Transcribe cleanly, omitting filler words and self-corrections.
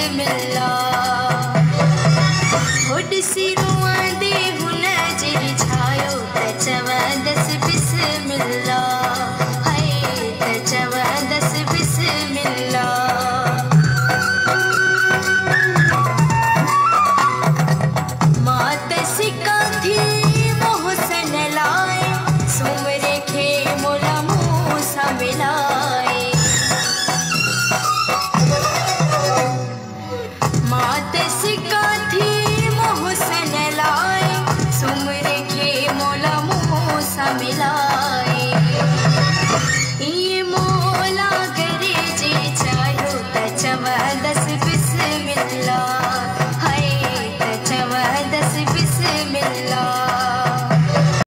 बिस्मिल्लाह। होड सिरुआं दे हुन जिरी छायो त चवा दस बिस्मिल्लाह। हाय त चवा दस बिस्मिल्लाह। मात सिका थी मोहसन लाए सुमरे खे मोला मूसा मिलाए। मात सिका थी मोहसन लाए सुमरे खे मोला मूसा मिलाए। ये मोला करे जे चायो त चवा दस बिस्मिल्लाह। हाय त चवा दस बिस्मिल्लाह।